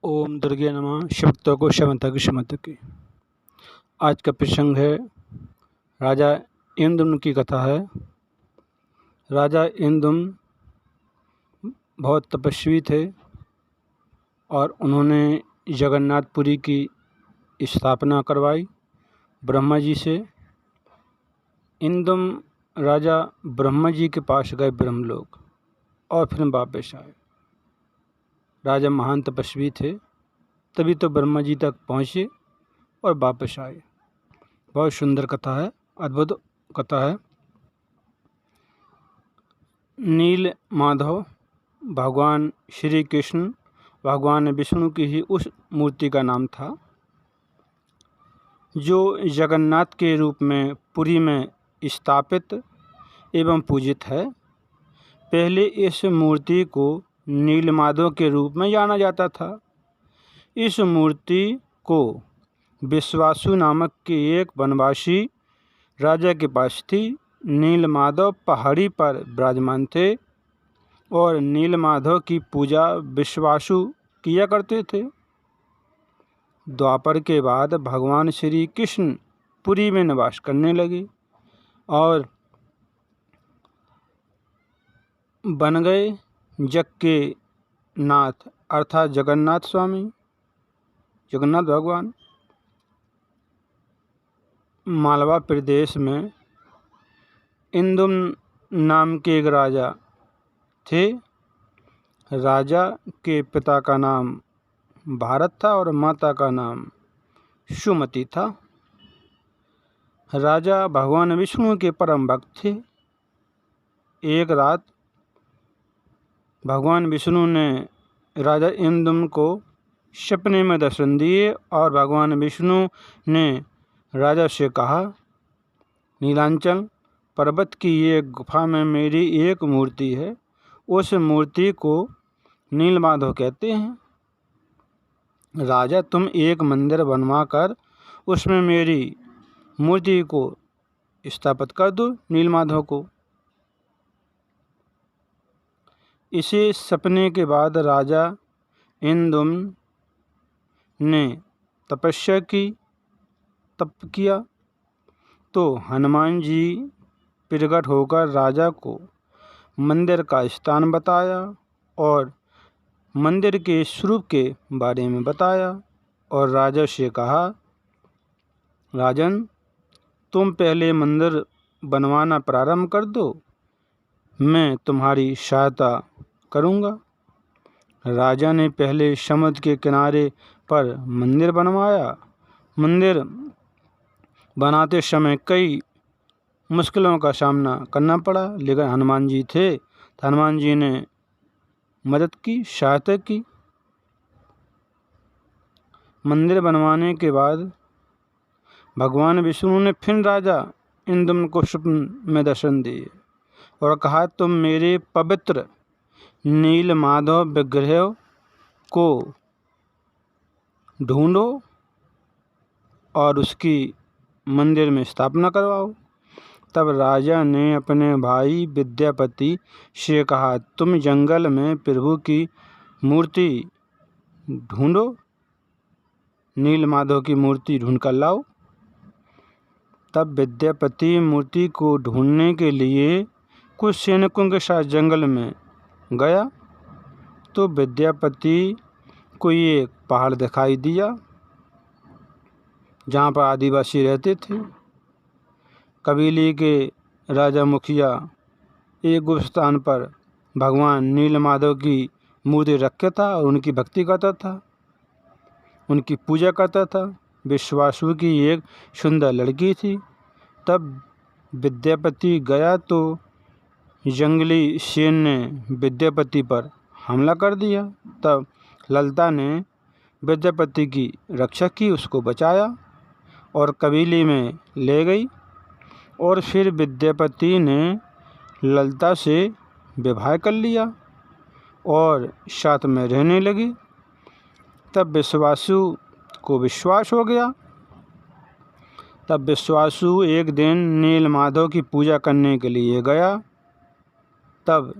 ओम दुर्गे नमः। शिवत्व को शमंता की शमंत की। आज का प्रसंग है राजा इंद्र की कथा है। राजा इंद्र बहुत तपस्वी थे और उन्होंने जगन्नाथपुरी की स्थापना करवाई ब्रह्मा जी से। इंद्र राजा ब्रह्मा जी के पास गए ब्रह्मलोक और फिर वापस आए। राजा महान तपस्वी थे, तभी तो ब्रह्मा जी तक पहुँचे और वापस आए। बहुत सुंदर कथा है, अद्भुत कथा है। नील माधव भगवान श्री कृष्ण भगवान विष्णु की ही उस मूर्ति का नाम था जो जगन्नाथ के रूप में पुरी में स्थापित एवं पूजित है। पहले इस मूर्ति को नीलमाधव के रूप में जाना जाता था। इस मूर्ति को विश्वासु नामक के एक वनवासी राजा के पास थी। नीलमाधव पहाड़ी पर विराजमान थे और नीलमाधव की पूजा विश्वासु किया करते थे। द्वापर के बाद भगवान श्री कृष्ण पुरी में निवास करने लगे और बन गए जग के नाथ अर्थात जगन्नाथ स्वामी, जगन्नाथ भगवान। मालवा प्रदेश में इंदु नाम के एक राजा थे। राजा के पिता का नाम भारत था और माता का नाम सुमति था। राजा भगवान विष्णु के परम भक्त थे। एक रात भगवान विष्णु ने राजा इंद्र को सपने में दर्शन दिए और भगवान विष्णु ने राजा से कहा, नीलांचल पर्वत की एक गुफा में मेरी एक मूर्ति है। उस मूर्ति को नीलमाधव कहते हैं। राजा तुम एक मंदिर बनवा कर उसमें मेरी मूर्ति को स्थापित कर दो नीलमाधव को। इसे सपने के बाद राजा इंद्र ने तपस्या की, तप किया तो हनुमान जी प्रकट होकर राजा को मंदिर का स्थान बताया और मंदिर के स्वरूप के बारे में बताया और राजा से कहा, राजन तुम पहले मंदिर बनवाना प्रारंभ कर दो, मैं तुम्हारी सहायता करूँगा। राजा ने पहले समुद्र के किनारे पर मंदिर बनवाया। मंदिर बनाते समय कई मुश्किलों का सामना करना पड़ा, लेकिन हनुमान जी थे तो हनुमान जी ने मदद की, सहायता की। मंदिर बनवाने के बाद भगवान विष्णु ने फिर राजा इंद्र को स्वप्न में दर्शन दिए और कहा, तुम मेरे पवित्र नीलमाधव विग्रह को ढूंढो और उसकी मंदिर में स्थापना करवाओ। तब राजा ने अपने भाई विद्यापति से कहा, तुम जंगल में प्रभु की मूर्ति ढूंढो, नीलमाधव की मूर्ति ढूंढ कर लाओ। तब विद्यापति मूर्ति को ढूंढने के लिए कुछ सैनिकों के साथ जंगल में गया तो विद्यापति को एक पहाड़ दिखाई दिया जहाँ पर आदिवासी रहते थे। कबीले के राजा मुखिया एक गुप्त स्थान पर भगवान नीलमाधव की मूर्ति रखता था और उनकी भक्ति करता था, उनकी पूजा करता था। विश्वासु की एक सुंदर लड़की थी। तब विद्यापति गया तो जंगली शेर ने विद्यापति पर हमला कर दिया। तब ललिता ने विद्यापति की रक्षा की, उसको बचाया और कबीले में ले गई और फिर विद्यापति ने ललिता से विवाह कर लिया और साथ में रहने लगी। तब विश्वासु को विश्वास हो गया। तब विश्वासु एक दिन नीलमाधव की पूजा करने के लिए गया। तब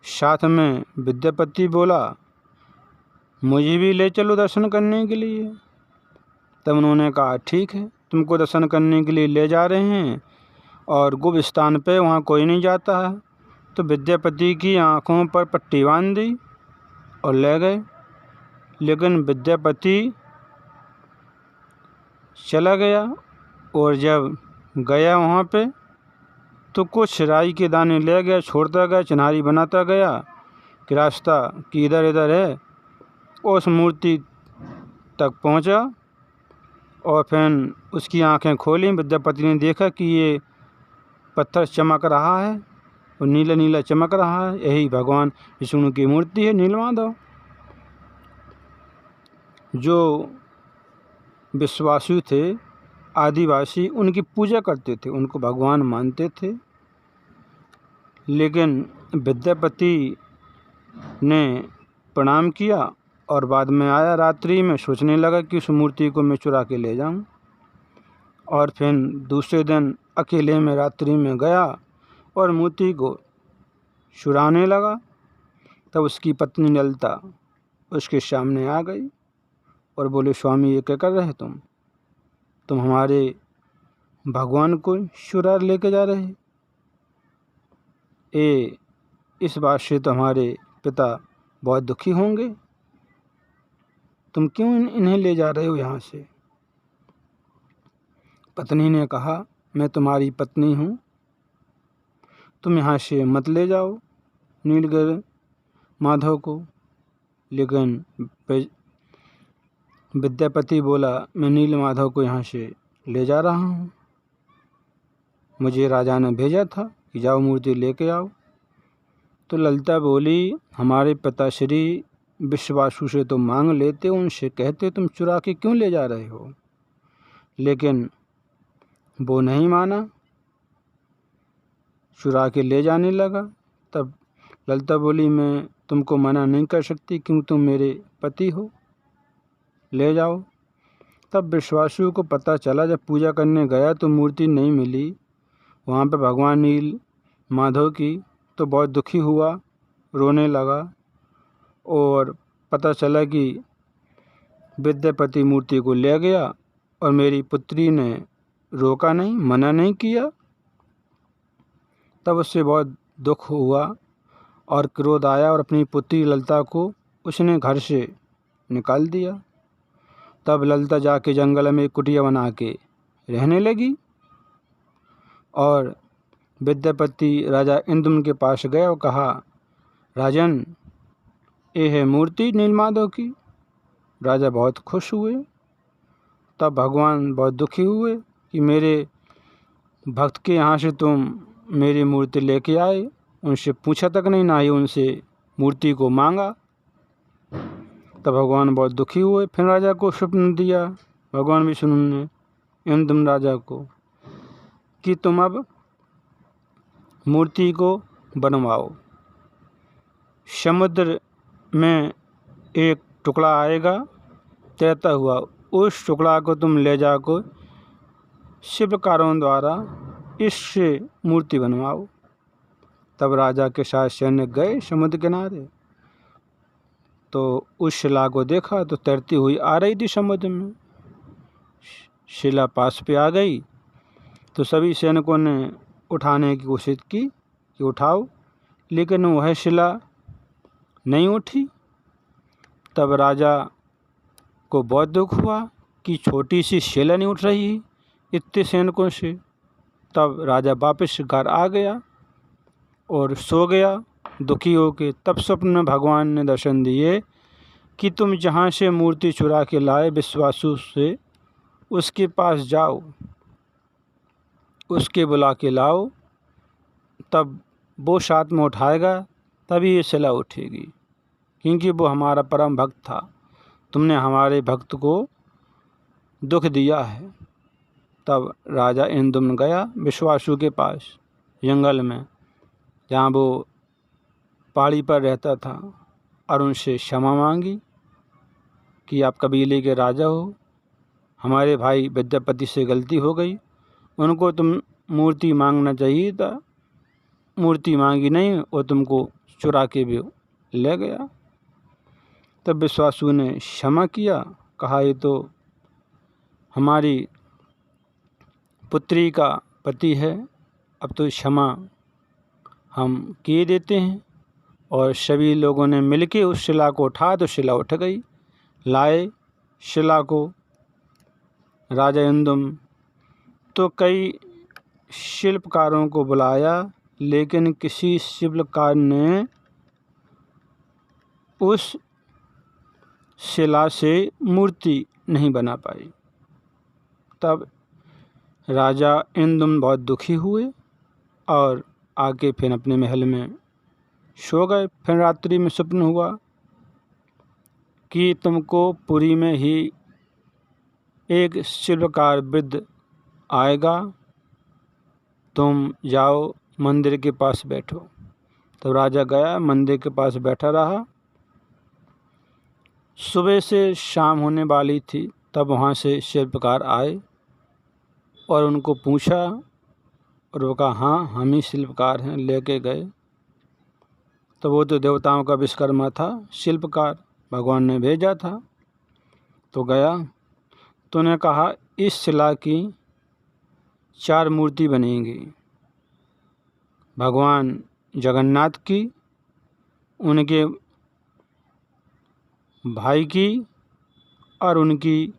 साथ में विद्यापति बोला, मुझे भी ले चलो दर्शन करने के लिए। तब उन्होंने कहा ठीक है, तुमको दर्शन करने के लिए ले जा रहे हैं और गुप्त स्थान पे वहाँ कोई नहीं जाता है। तो विद्यापति की आँखों पर पट्टी बांध दी और ले गए। लेकिन विद्यापति चला गया और जब गया वहाँ पे तो कुछ राई के दाने ले गया, छोड़ता गया, चिन्हारी बनाता गया कि रास्ता कि इधर इधर है। उस मूर्ति तक पहुँचा और फिर उसकी आंखें खोली। विद्यापति ने देखा कि ये पत्थर चमक रहा है और नीला नीला चमक रहा है, यही भगवान विष्णु की मूर्ति है नीलमाधव। जो विश्वासी थे, आदिवासी, उनकी पूजा करते थे, उनको भगवान मानते थे। लेकिन विद्यापति ने प्रणाम किया और बाद में आया रात्रि में, सोचने लगा कि उस मूर्ति को मैं चुरा के ले जाऊं। और फिर दूसरे दिन अकेले में रात्रि में गया और मूर्ति को चुराने लगा। तब उसकी पत्नी ललिता उसके सामने आ गई और बोले, स्वामी ये क्या कर रहे तुम हमारे भगवान को चुरा लेके जा रहे। इस बात से तो हमारे पिता बहुत दुखी होंगे, तुम क्यों इन्हें ले जा रहे हो यहाँ से। पत्नी ने कहा, मैं तुम्हारी पत्नी हूँ, तुम यहाँ से मत ले जाओ नीलगिरी माधव को। लेकिन विद्यापति बोला, मैं नील माधव को यहाँ से ले जा रहा हूँ, मुझे राजा ने भेजा था कि जाओ मूर्ति लेके आओ। तो ललिता बोली, हमारे पिताश्री विश्वासु से तो मांग लेते, उनसे कहते तुम चुरा के क्यों ले जा रहे हो। लेकिन वो नहीं माना, चुरा के ले जाने लगा। तब ललिता बोली, मैं तुमको मना नहीं कर सकती क्योंकि तुम मेरे पति हो, ले जाओ। तब विश्वासु को पता चला, जब पूजा करने गया तो मूर्ति नहीं मिली वहाँ पे भगवान नील माधव की, तो बहुत दुखी हुआ, रोने लगा। और पता चला कि विद्यापति मूर्ति को ले गया और मेरी पुत्री ने रोका नहीं, मना नहीं किया। तब उससे बहुत दुख हुआ और क्रोध आया और अपनी पुत्री ललिता को उसने घर से निकाल दिया। तब ललिता जाके जंगल में कुटिया बना के रहने लगी और विद्यापति राजा इंद्रदम्न के पास गया और कहा, राजन ये है मूर्ति नीलमाधव की। राजा बहुत खुश हुए। तब भगवान बहुत दुखी हुए कि मेरे भक्त के यहाँ से तुम मेरी मूर्ति लेके आए, उनसे पूछा तक नहीं, ना ही उनसे मूर्ति को मांगा। तब भगवान बहुत दुखी हुए। फिर राजा को स्वप्न दिया भगवान विष्णु ने इंद्रदम्न राजा को कि तुम अब मूर्ति को बनवाओ, समुद्र में एक टुकड़ा आएगा तैरता हुआ, उस टुकड़ा को तुम ले जाकर शिल्पकारों द्वारा इससे मूर्ति बनवाओ। तब राजा के साथ सैन्य गए समुद्र किनारे, तो उस शिला को देखा तो तैरती हुई आ रही थी समुद्र में। शिला पास पे आ गई तो सभी सैनिकों ने उठाने की कोशिश की कि उठाओ, लेकिन वह शिला नहीं उठी। तब राजा को बहुत दुख हुआ कि छोटी सी शिला नहीं उठ रही इतने सैनिकों से। तब राजा वापस घर आ गया और सो गया दुखी होके। तब स्वप्न में भगवान ने दर्शन दिए कि तुम जहाँ से मूर्ति चुरा के लाए विश्वासु से, उसके पास जाओ, उसके बुला के लाओ, तब वो साथ में उठाएगा, तभी ये शिला उठेगी, क्योंकि वो हमारा परम भक्त था। तुमने हमारे भक्त को दुख दिया है। तब राजा इंद्रदम्न गया विश्वासु के पास जंगल में, जहाँ वो पहाड़ी पर रहता था, और उनसे क्षमा मांगी कि आप कबीले के राजा हो, हमारे भाई विद्यापति से गलती हो गई, उनको तुम मूर्ति मांगना चाहिए था, मूर्ति मांगी नहीं और तुमको चुरा के भी ले गया। तब विश्वासु ने क्षमा किया, कहा ये तो हमारी पुत्री का पति है, अब तो क्षमा हम किए देते हैं। और सभी लोगों ने मिलके उस शिला को उठाया तो शिला उठ गई। लाए शिला को राजा इंदुम तो कई शिल्पकारों को बुलाया, लेकिन किसी शिल्पकार ने उस शिला से मूर्ति नहीं बना पाई। तब राजा इंदुम बहुत दुखी हुए और आके फिर अपने महल में सो गए। फिर रात्रि में स्वप्न हुआ कि तुमको पुरी में ही एक शिल्पकार वृद्ध आएगा, तुम जाओ मंदिर के पास बैठो। तो राजा गया, मंदिर के पास बैठा रहा। सुबह से शाम होने वाली थी, तब वहाँ से शिल्पकार आए और उनको पूछा और वो कहा हाँ हम ही शिल्पकार हैं, लेके गए। तो वो तो देवताओं का विश्वकर्मा था, शिल्पकार भगवान ने भेजा था। तो गया तो उन्हें कहा इस शिला की 4 मूर्ति बनेंगी, भगवान जगन्नाथ की, उनके भाई की और उनकी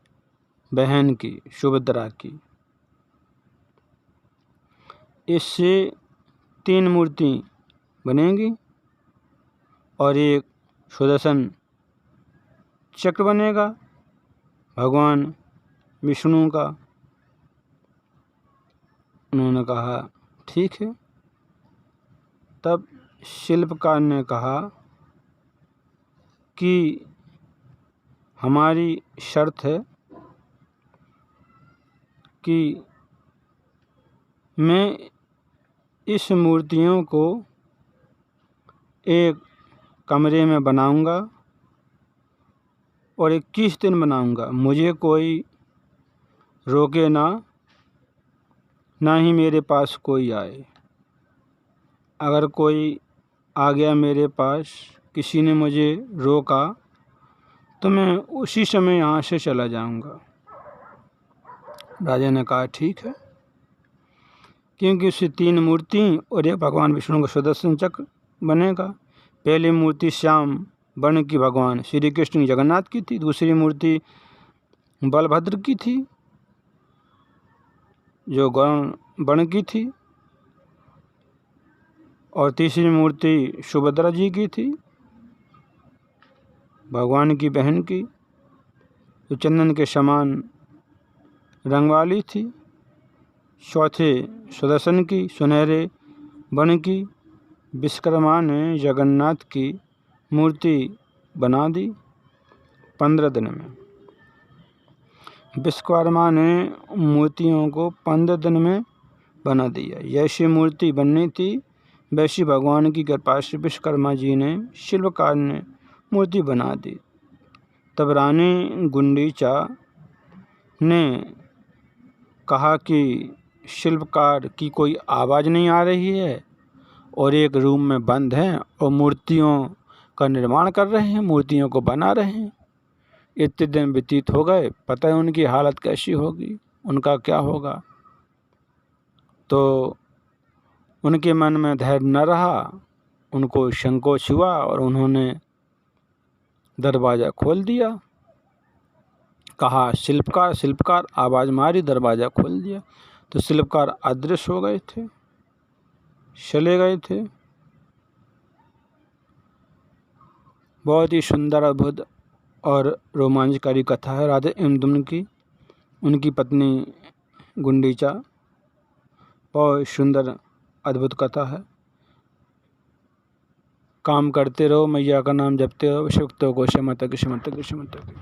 बहन की सुभद्रा की। इससे 3 मूर्ति बनेंगी और एक सुदर्शन चक्र बनेगा भगवान विष्णु का। उन्होंने कहा ठीक है। तब शिल्पकार ने कहा कि हमारी शर्त है कि मैं इस मूर्तियों को एक कमरे में बनाऊंगा और 21 दिन बनाऊंगा, मुझे कोई रोके ना ही मेरे पास कोई आए। अगर कोई आ गया मेरे पास, किसी ने मुझे रोका, तो मैं उसी समय यहाँ से चला जाऊंगा। राजा ने कहा ठीक है, क्योंकि उससे 3 मूर्ति और एक भगवान विष्णु का सुदर्शन चक्र बनेगा। पहली मूर्ति श्याम वर्ण की भगवान श्री कृष्ण जगन्नाथ की थी, दूसरी मूर्ति बलभद्र की थी जो गौर वर्ण की थी, और तीसरी मूर्ति सुभद्रा जी की थी, भगवान की बहन की, जो चंदन के समान रंग वाली थी। चौथे सुदर्शन की सुनहरे वर्ण की। विश्वकर्मा ने जगन्नाथ की मूर्ति बना दी 15 दिन में। विश्वकर्मा ने मूर्तियों को 15 दिन में बना दिया। जैसी मूर्ति बननी थी वैसी भगवान की कृपा से विश्वकर्मा जी ने, शिल्पकार ने मूर्ति बना दी। तब रानी गुंडीचा ने कहा कि शिल्पकार की कोई आवाज़ नहीं आ रही है और एक रूम में बंद हैं और मूर्तियों का निर्माण कर रहे हैं, मूर्तियों को बना रहे हैं। इतने दिन व्यतीत हो गए, पता है उनकी हालत कैसी होगी, उनका क्या होगा। तो उनके मन में धैर्य न रहा, उनको संकोच हुआ और उन्होंने दरवाज़ा खोल दिया। कहा शिल्पकार शिल्पकार, आवाज़ मारी, दरवाज़ा खोल दिया तो शिल्पकार अदृश्य हो गए थे, चले गए थे। बहुत ही सुंदर, अद्भुत और रोमांचकारी कथा है राजा इंद्रदुम्न की, उनकी पत्नी गुंडीचा। बहुत सुंदर अद्भुत कथा है। काम करते रहो, मैया का नाम जपते रहो, शक्तों को शमतक शमतक शमतक।